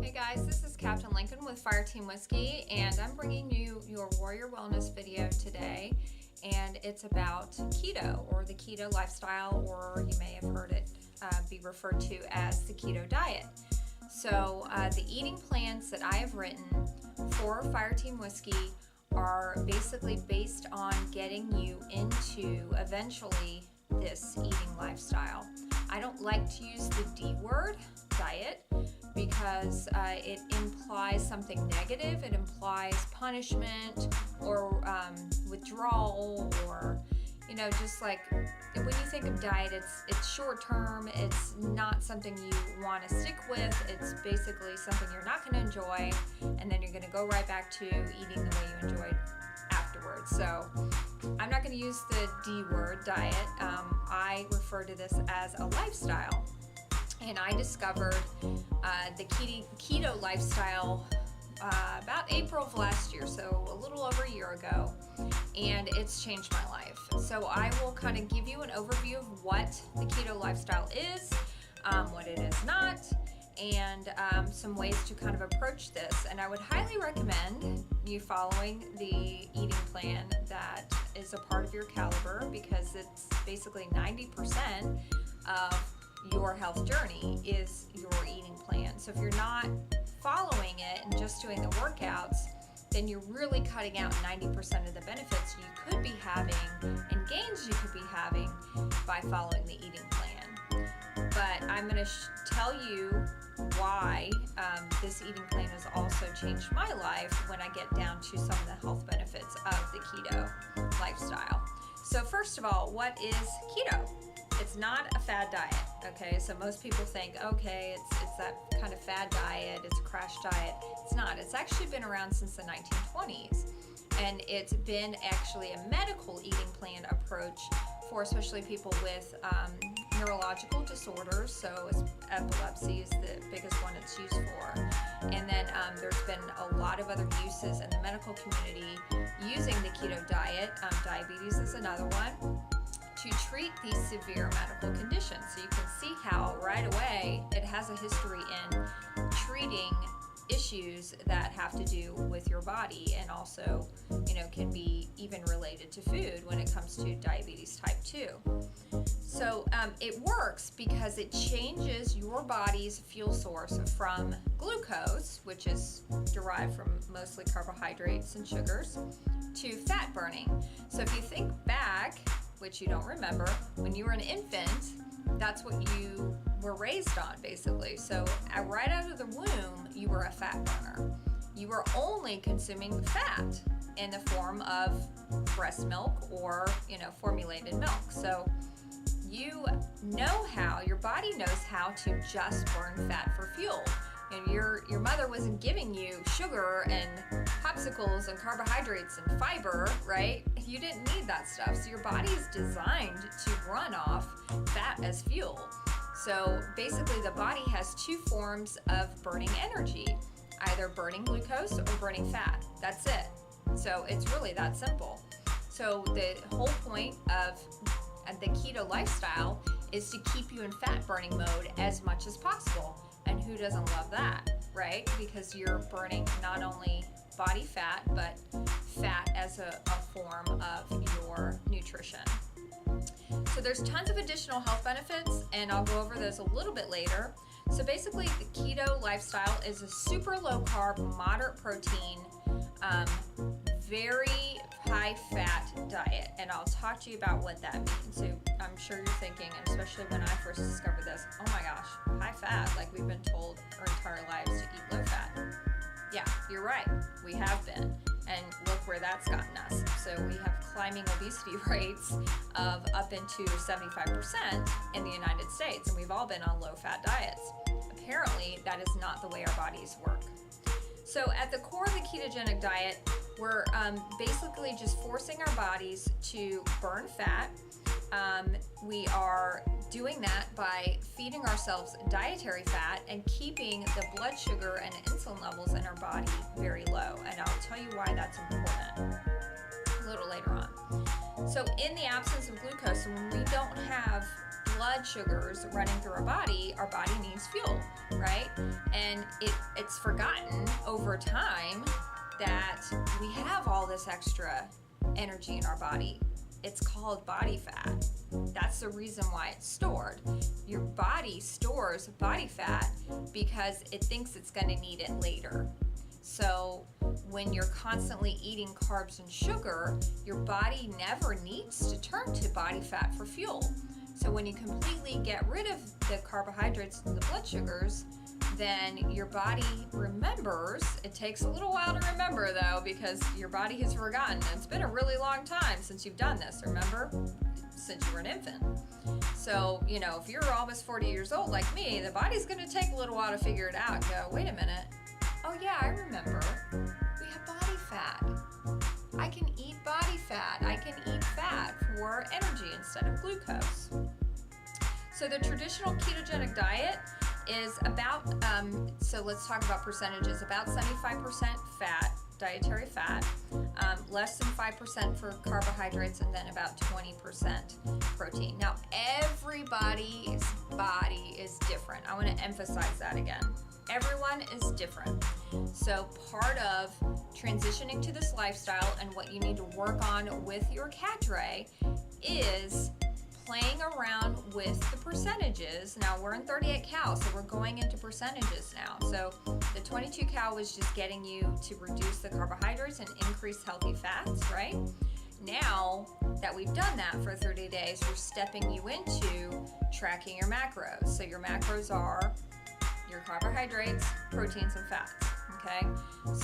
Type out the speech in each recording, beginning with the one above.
Hey guys, this is Captain Lincoln with Fireteam Whiskey, and I'm bringing you your Warrior Wellness video today, and it's about keto, or the keto lifestyle, or you may have heard it be referred to as the keto diet. So the eating plans that I have written for Fireteam Whiskey are basically based on getting you into eventually this eating lifestyle. I don't like to use the D word, diet, because it implies something negative. It implies punishment or withdrawal, or just like when you think of diet, it's short term. It's not something you want to stick with. It's basically something you're not going to enjoy, and then you're going to go right back to eating the way you enjoyed afterwards. So I'm not going to use the D word, diet. I refer to this as a lifestyle. And I discovered the keto lifestyle about April of last year, so a little over a year ago, and it's changed my life. So I will kind of give you an overview of what the keto lifestyle is, what it is not, and some ways to kind of approach this. And I would highly recommend you following the eating plan that is a part of your caliber, because it's basically 90% of your health journey is your eating plan. So if you're not following it and just doing the workouts, then you're really cutting out 90% of the benefits you could be having and gains you could be having by following the eating plan. But I'm going to tell you why this eating plan has also changed my life when I get down to some of the health benefits of the keto lifestyle. So first of all, what is keto? It's not a fad diet, okay? So most people think, okay, it's that kind of fad diet, it's a crash diet. It's not. It's actually been around since the 1920s. And it's been actually a medical eating plan approach for especially people with neurological disorders. So epilepsy is the biggest one it's used for. And then there's been a lot of other uses in the medical community using the keto diet. Diabetes is another one, to treat these severe medical conditions. So you can see how right away it has a history in treating issues that have to do with your body, and also can be even related to food when it comes to diabetes type 2. So it works because it changes your body's fuel source from glucose, which is derived from mostly carbohydrates and sugars, to fat burning. So if you think back, which you don't remember, when you were an infant, that's what you were raised on, basically. So right out of the womb, you were a fat burner. You were only consuming fat in the form of breast milk or, formulated milk. So you know how, your body knows how to just burn fat for fuel. And your mother wasn't giving you sugar and popsicles and carbohydrates and fiber, right? You didn't need that stuff. So your body is designed to run off fat as fuel. So basically the body has two forms of burning energy, either burning glucose or burning fat. That's it. So it's really that simple. So the whole point of the keto lifestyle is to keep you in fat burning mode as much as possible. And who doesn't love that, right? Because you're burning not only body fat, but fat as a form of your nutrition. So there's tons of additional health benefits, and I'll go over those a little bit later. So basically, the keto lifestyle is a super low carb, moderate protein, very high fat diet, and I'll talk to you about what that means. So I'm sure you're thinking, and especially when I first discovered this, oh my gosh, high fat, like we've been told our entire lives to eat low fat. Yeah, you're right, we have been, and look where that's gotten us. So we have climbing obesity rates of up into 75% in the United States, and we've all been on low fat diets. Apparently, that is not the way our bodies work. So at the core of the ketogenic diet, we're basically just forcing our bodies to burn fat. We are doing that by feeding ourselves dietary fat and keeping the blood sugar and insulin levels in our body very low. And I'll tell you why that's important a little later on. So in the absence of glucose, when we don't have blood sugars running through our body needs fuel, right? And it's forgotten over time that we have all this extra energy in our body. It's called body fat. That's the reason why it's stored. Your body stores body fat because it thinks it's going to need it later. So when you're constantly eating carbs and sugar, your body never needs to turn to body fat for fuel. So when you completely get rid of the carbohydrates and the blood sugars, then your body remembers. It takes a little while to remember though, because your body has forgotten. It's been a really long time since you've done this, remember? Since you were an infant. So, if you're almost 40 years old like me, the body's going to take a little while to figure it out and go, wait a minute. Oh yeah, I remember. We have body fat. I can eat body fat. I can eat fat for energy instead of glucose. So the traditional ketogenic diet is about, so let's talk about percentages, about 75% fat, dietary fat, less than 5% for carbohydrates, and then about 20% protein. Now, everybody's body is different. I want to emphasize that again. Everyone is different. So part of transitioning to this lifestyle and what you need to work on with your cadre is playing around with the percentages. Now we're in 38 cal, so we're going into percentages now. So the 22 cal was just getting you to reduce the carbohydrates and increase healthy fats, right? Now that we've done that for 30 days, we're stepping you into tracking your macros. So your macros are your carbohydrates, proteins, and fats, okay?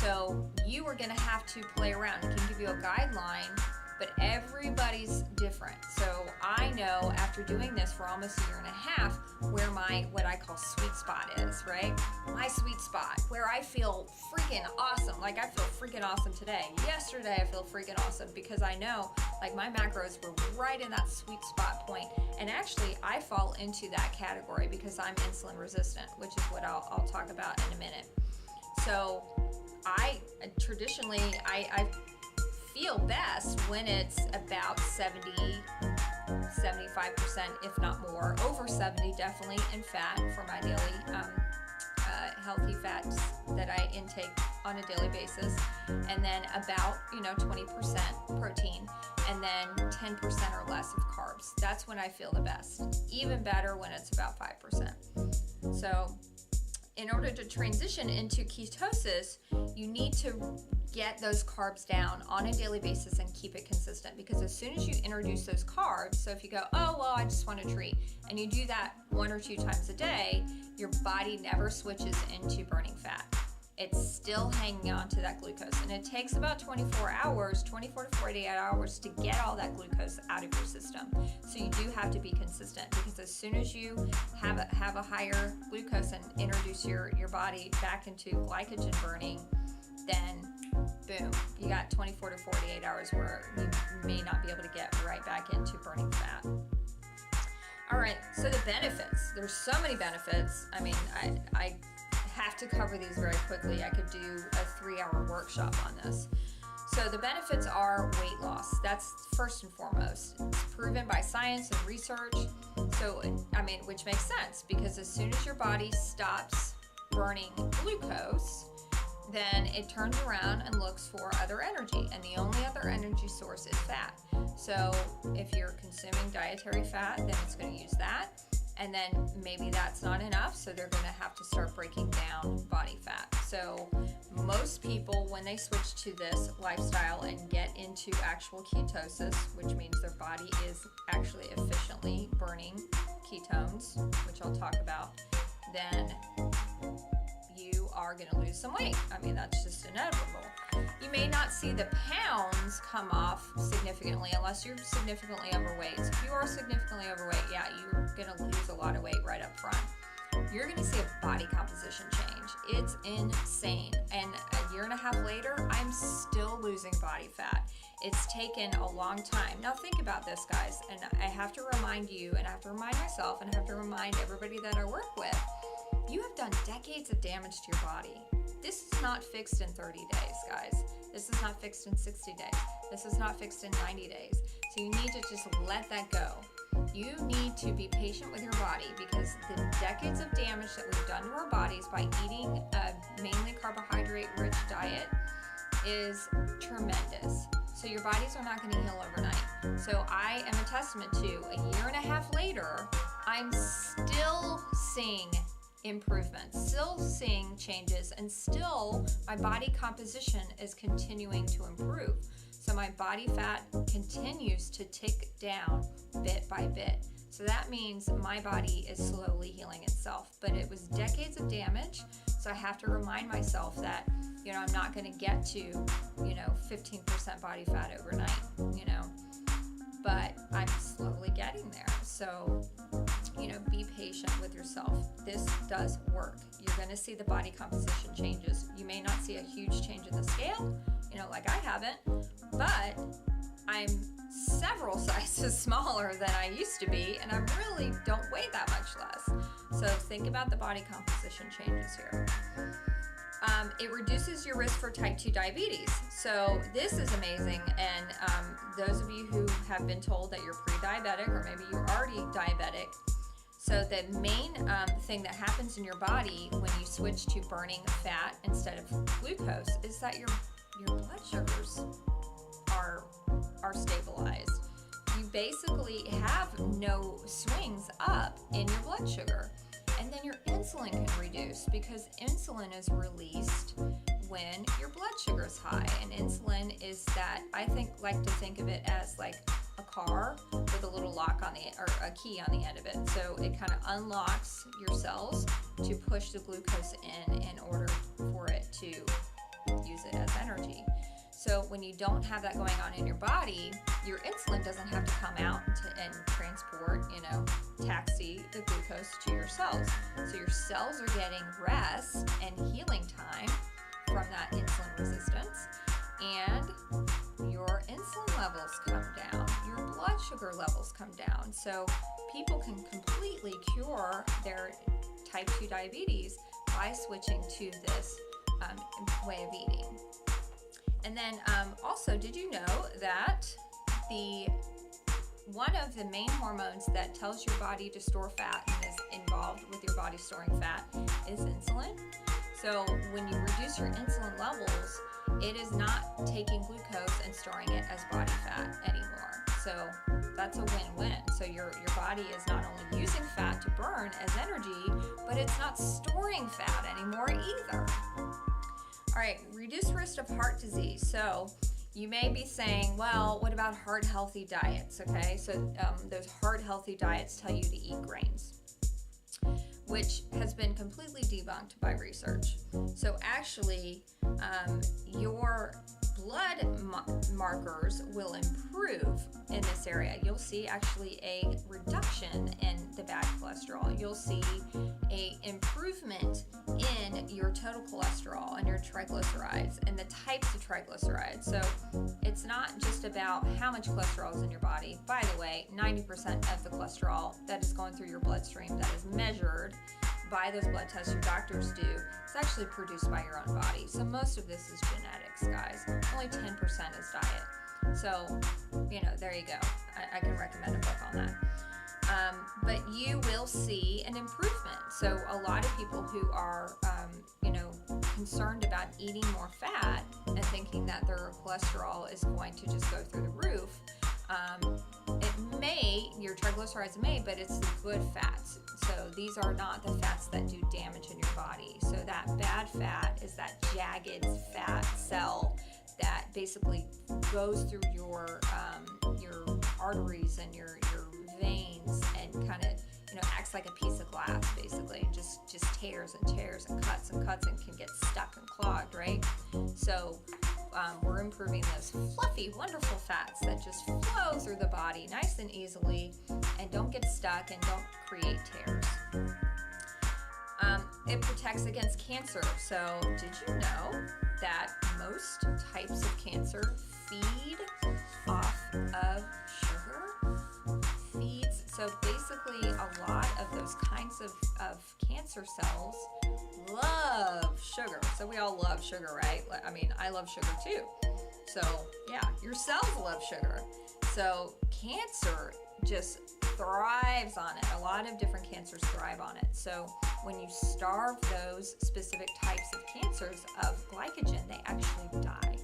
So you are gonna have to play around. It can give you a guideline, but everybody's different. So I know after doing this for almost a year and a half where my, what I call sweet spot is, right? My sweet spot, where I feel freaking awesome. Like I feel freaking awesome today. Yesterday I feel freaking awesome because I know like my macros were right in that sweet spot point. And actually I fall into that category because I'm insulin resistant, which is what I'll talk about in a minute. So I traditionally, I feel best when it's about 70, 75%, if not more, over 70 definitely in fat for my daily healthy fats that I intake on a daily basis, and then about 20% protein, and then 10% or less of carbs. That's when I feel the best. Even better when it's about 5%. So in order to transition into ketosis, you need to get those carbs down on a daily basis and keep it consistent, because as soon as you introduce those carbs, so if you go, oh, well, I just want a treat, and you do that 1 or 2 times a day, your body never switches into burning fat. It's still hanging on to that glucose, and it takes about 24 to 48 hours to get all that glucose out of your system. So you do have to be consistent, because as soon as you have a higher glucose and introduce your body back into glycogen burning, then boom, you got 24 to 48 hours where you may not be able to get right back into burning fat. All right, so the benefits. There's so many benefits. I mean, I have to cover these very quickly. I could do a 3-hour workshop on this. So the benefits are weight loss. That's first and foremost. It's proven by science and research. So, which makes sense, because as soon as your body stops burning glucose, then it turns around and looks for other energy, and the only other energy source is fat. So if you're consuming dietary fat, then it's going to use that, and then maybe that's not enough, so they're going to have to start breaking down body fat. So most people, when they switch to this lifestyle and get into actual ketosis, which means their body is actually efficiently burning ketones, which I'll talk about, then you are going to lose some weight. That's just inevitable. You may not see the pounds come off significantly unless you're significantly overweight. So if you are significantly overweight, yeah, you're going to lose a lot of weight right up front. You're going to see a body composition change. It's insane. And a year and a half later, I'm still losing body fat. It's taken a long time. Now think about this, guys, and I have to remind you, and I have to remind myself, and I have to remind everybody that I work with, you have done decades of damage to your body. This is not fixed in 30 days, guys. This is not fixed in 60 days. This is not fixed in 90 days. So you need to just let that go. You need to be patient with your body because the decades of damage that we've done to our bodies by eating a mainly carbohydrate-rich diet is tremendous. So your bodies are not going to heal overnight. So I am a testament to a year and a half later, I'm still seeing improvements, still seeing changes, and still my body composition is continuing to improve. So my body fat continues to tick down bit by bit. So that means my body is slowly healing itself. But it was decades of damage, so I have to remind myself that, I'm not going to get to, 15% body fat overnight, but I'm slowly getting there. So, be patient with yourself. This does work. You're going to see the body composition changes. You may not see a huge change in the scale, like I haven't, but I'm several sizes smaller than I used to be, and I really don't weigh that much less. So think about the body composition changes here. It reduces your risk for type 2 diabetes. So this is amazing, and those of you who have been told that you're pre-diabetic, or maybe you're already diabetic, so the main thing that happens in your body when you switch to burning fat instead of glucose is that your blood sugars are stabilized. You basically have no swings up in your blood sugar. And then your insulin can reduce because insulin is released when your blood sugar is high. And insulin is that, I like to think of it as like a car with a little lock or a key on the end of it. So it kind of unlocks your cells to push the glucose in order for it to use it as energy. So when you don't have that going on in your body, your insulin doesn't have to come out and transport, taxi the glucose to your cells. So your cells are getting rest and healing time from that insulin resistance, and your insulin levels come down, your blood sugar levels come down. So people can completely cure their type 2 diabetes by switching to this way of eating. And then also, did you know that one of the main hormones that tells your body to store fat and is involved with your body storing fat is insulin? So when you reduce your insulin levels, it is not taking glucose and storing it as body fat anymore. So that's a win-win. So your body is not only using fat to burn as energy, but it's not storing fat anymore either. All right, reduce risk of heart disease. So you may be saying, well, what about heart healthy diets? Okay, so those heart healthy diets tell you to eat grains, which has been completely debunked by research. So actually, your blood markers will improve in this area. You'll see actually a reduction in the bad cholesterol. You'll see a improvement in your total cholesterol and your triglycerides and the types of triglycerides. So it's not just about how much cholesterol is in your body. By the way, 90% of the cholesterol that is going through your bloodstream that is measured by those blood tests your doctors do, it's actually produced by your own body. So most of this is genetics, guys. Only 10% is diet. So, there you go. I can recommend a book on that. But you will see an improvement. So a lot of people who are, concerned about eating more fat and thinking that their cholesterol is going to just go through the roof, your triglycerides may, but it's the good fats. So these are not the fats that do damage in your body. So that bad fat is that jagged fat cell that basically goes through your arteries and your veins and kind of acts like a piece of glass basically, and just tears and tears and cuts and can get stuck and clogged, right? So we're improving those fluffy, wonderful fats that just flow through the body nice and easily and don't get stuck and don't create tears. It protects against cancer. So did you know that most types of cancer feed off of sugar? So basically a lot of those kinds of cancer cells love sugar. So we all love sugar, right? I mean, I love sugar too. So yeah, your cells love sugar. So cancer just thrives on it. A lot of different cancers thrive on it. So when you starve those specific types of cancers of glycogen, they actually die.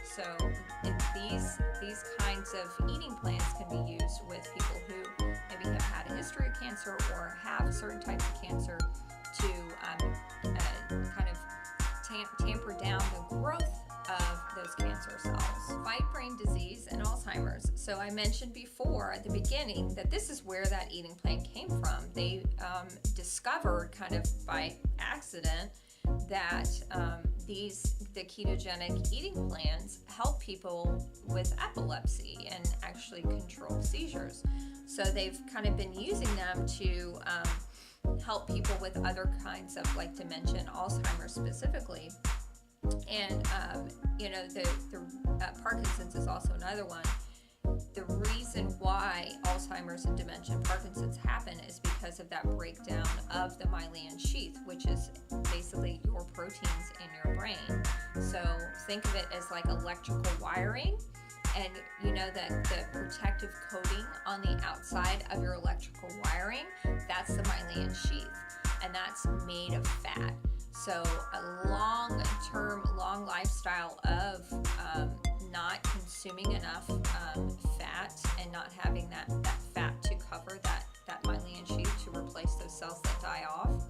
So these kinds of eating plans can be used with people who maybe have had a history of cancer or have certain types of cancer to kind of tamper down the growth of those cancer cells. Fight brain disease and Alzheimer's. So I mentioned before at the beginning that this is where that eating plan came from. They discovered kind of by accident that the ketogenic eating plans help people with epilepsy and actually control seizures. So they've kind of been using them to help people with other kinds of like dementia and Alzheimer's specifically. And Parkinson's is also another one. The reason why Alzheimer's and dementia and Parkinson's happen is because of that breakdown of the myelin sheath, which is basically your proteins in your brain. So think of it as like electrical wiring, and you know that the protective coating on the outside of your electrical wiring, that's the myelin sheath, and that's made of fat. So a long-term, long lifestyle of not consuming enough fat and not having that fat to cover that myelin sheath to replace those cells that die off,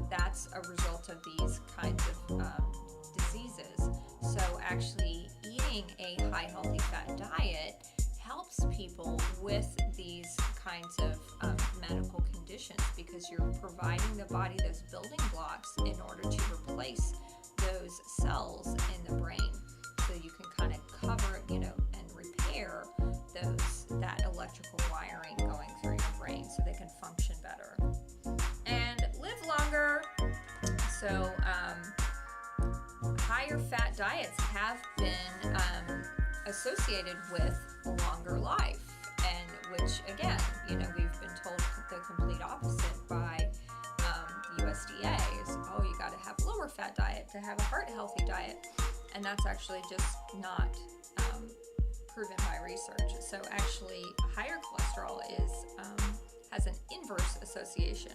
that's a result of these kinds of diseases. So actually eating a high healthy fat diet helps people with these kinds of medical conditions, because you're providing the body those building blocks in order to replace those cells in the brain, so you can kind of cover, and repair that electrical wiring going through your brain so they can function better and live longer. So higher fat diets have been associated with longer life, and which again, we've been told the complete opposite by the USDA is, you got to have lower fat diet to have a heart healthy diet, and that's actually just not proven by research. So actually, higher cholesterol has an inverse association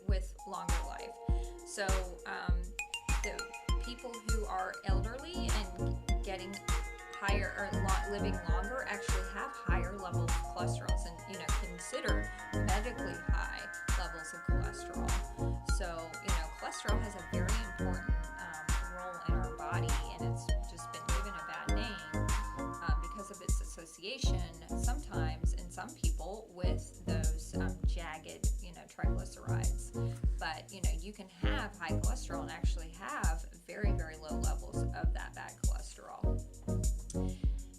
with longer life. So the people who are elderly and getting higher or living longer actually have higher levels of cholesterol, and consider medically high levels of cholesterol. So cholesterol has a very important role in our body, and it's just been given a bad name because of its association sometimes in some people with those jagged triglycerides. But you can have high cholesterol and actually have very, very low levels of that bad cholesterol.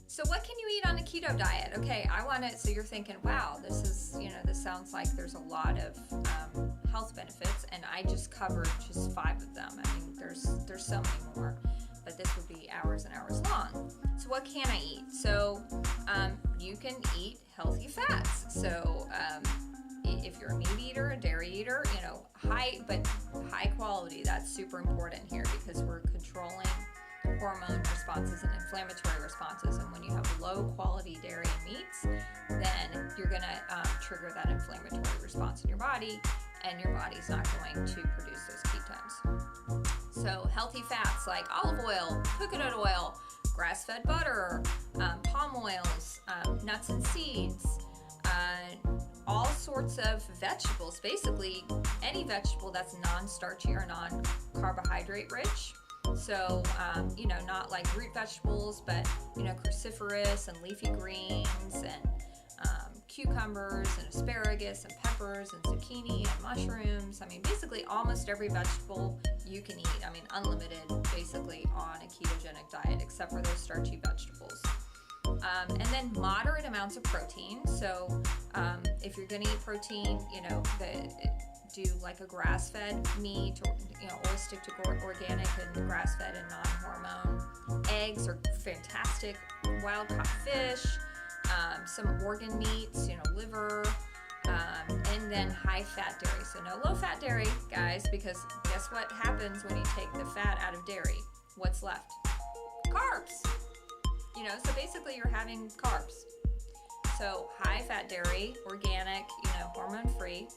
So what can you eat on a keto diet? Okay, so you're thinking, wow, this sounds like there's a lot of health benefits, and I just covered just 5 of them. I mean, there's so many more, but this would be hours and hours long. So what can I eat? So you can eat healthy fats. So if you're a meat eater, a dairy eater, high quality, that's super important here, because we're controlling hormone responses and inflammatory responses, and when you have low quality dairy and meats, then you're going to trigger that inflammatory response in your body, and your body's not going to produce those ketones. So healthy fats like olive oil, coconut oil, grass-fed butter, palm oils, nuts and seeds, all sorts of vegetables, basically any vegetable that's non-starchy or non-carbohydrate rich. So, not like root vegetables, but, cruciferous and leafy greens and cucumbers and asparagus and peppers and zucchini and mushrooms. I mean, basically almost every vegetable you can eat. I mean, unlimited basically on a ketogenic diet, except for those starchy vegetables. And then moderate amounts of protein. So if you're going to eat protein, do like a grass-fed meat, or always stick to organic and grass-fed and non-hormone. Eggs are fantastic. Wild-caught fish, some organ meats, liver, and then high-fat dairy. So no low-fat dairy, guys, because guess what happens when you take the fat out of dairy? What's left? Carbs. So basically you're having carbs. So high fat dairy, organic, hormone free.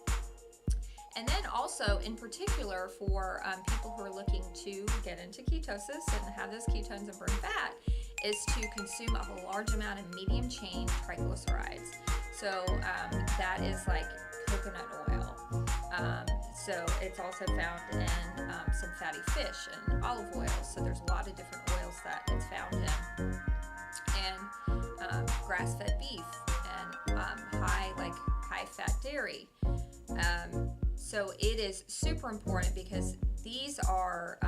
And then also in particular for people who are looking to get into ketosis and have those ketones and burn fat is to consume a large amount of medium chain triglycerides. So that is like coconut oil. So it's also found in some fatty fish and olive oils. So there's a lot of different oils that it's found in. And grass-fed beef and high fat dairy. So it is super important because these are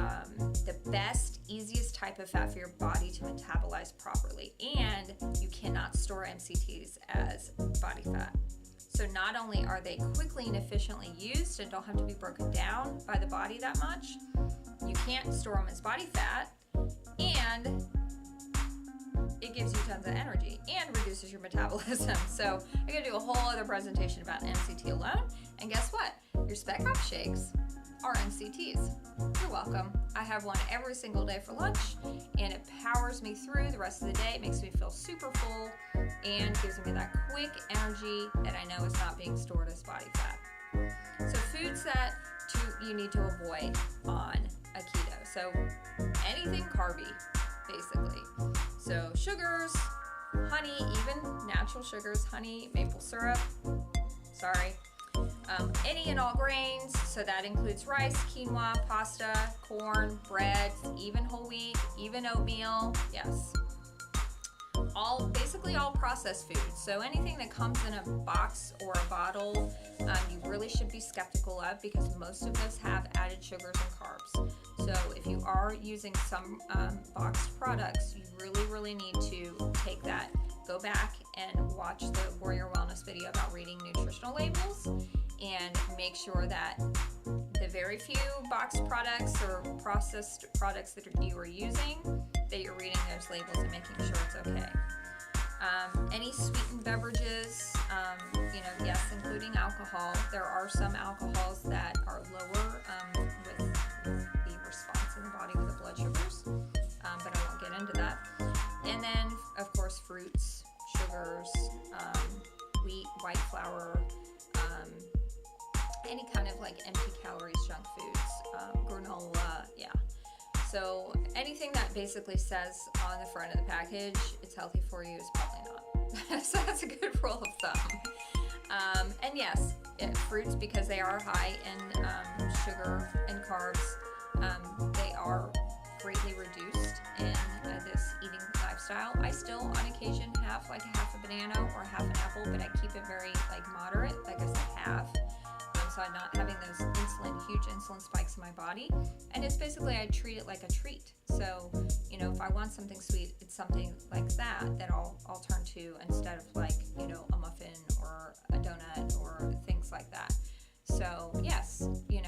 the best, easiest type of fat for your body to metabolize properly. And you cannot store MCTs as body fat. So not only are they quickly and efficiently used and don't have to be broken down by the body that much, you can't store them as body fat, and it gives you tons of energy and reduces your metabolism. So I'm going to do a whole other presentation about MCT alone. And guess what? Your Spec Up shakes are MCTs. You're welcome. I have one every single day for lunch, and it powers me through the rest of the day. It makes me feel super full and gives me that quick energy that I know is not being stored as body fat. So foods that you need to avoid on a keto. So anything carby, basically. So sugars, honey, even natural sugars, honey, maple syrup, any and all grains, so that includes rice, quinoa, pasta, corn, bread, even whole wheat, even oatmeal, yes. Basically all processed foods. So anything that comes in a box or a bottle, you really should be skeptical of because most of those have added sugars and carbs. So if you are using some boxed products, you really need to take that, go back and watch the Warrior Wellness video about reading nutritional labels and make sure that the very few boxed products or processed products that you are using, that you're reading those labels and making sure it's okay. Any sweetened beverages, yes, including alcohol. There are some alcohols that are lower with the response in the body with the blood sugars, but I won't get into that. And then, of course, fruits, sugars, wheat, white flour, any kind of like empty calories junk foods, granola, yeah. So anything that basically says on the front of the package it's healthy for you is probably not. So that's a good rule of thumb. And yes, fruits, because they are high in sugar and carbs, they are greatly reduced in this eating lifestyle. I still on occasion have like a half a banana or half an apple, but I keep it very moderate, like I said, half. So I'm not having those huge insulin spikes in my body. And it's basically, I treat it like a treat. So, if I want something sweet, it's something like that I'll turn to instead of a muffin or a donut or things like that. So yes, you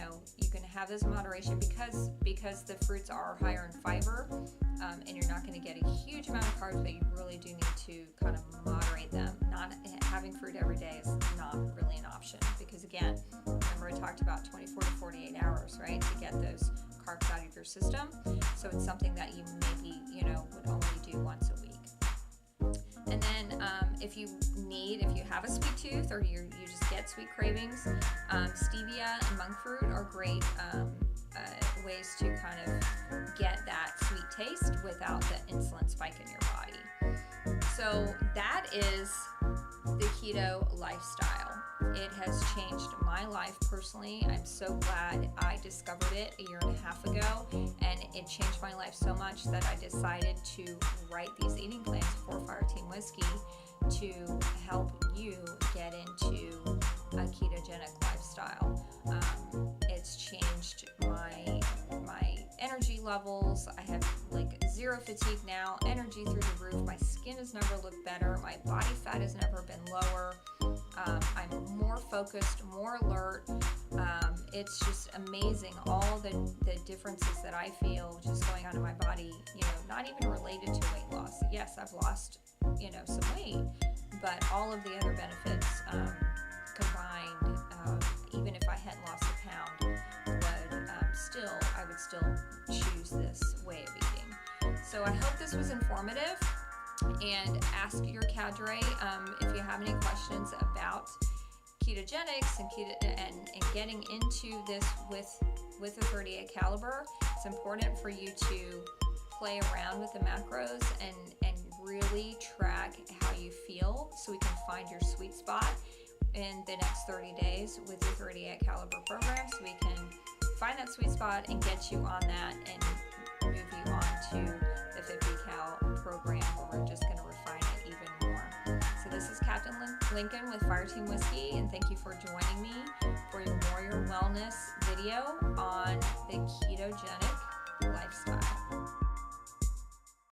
can have this in moderation because the fruits are higher in fiber, and you're not going to get a huge amount of carbs, but you really do need to kind of moderate them. Not having fruit every day is not really an option because, again, remember I talked about 24 to 48 hours, right, to get those carbs out of your system. So it's something that you maybe, would only do once a week. And then if you have a sweet tooth or you just get sweet cravings, stevia and monk fruit are great ways to kind of get that sweet taste without the insulin spike in your body. So that is the keto lifestyle. It has changed my life personally. I'm so glad I discovered it a year and a half ago, and it changed my life so much that I decided to write these eating plans for Fireteam Whiskey to help you get into a ketogenic lifestyle. It's changed my energy levels. I have zero fatigue now, energy through the roof. My skin has never looked better. My body fat has never been lower. I'm more focused, more alert. It's just amazing all the differences that I feel just going on in my body, not even related to weight loss. Yes, I've lost, some weight, but all of the other benefits combined, even if I hadn't lost a pound, I would still choose this way of eating. So I hope this was informative. and ask your cadre if you have any questions about ketogenics and getting into this with a 38 caliber. It's important for you to play around with the macros and really track how you feel so we can find your sweet spot in the next 30 days with your 38 caliber program, so we can find that sweet spot and get you on that and move you on to the 50 cal program where we're just going to refine it even more. So this is Captain Lincoln with Fireteam Whiskey, and thank you for joining me for your Warrior Wellness video on the ketogenic lifestyle.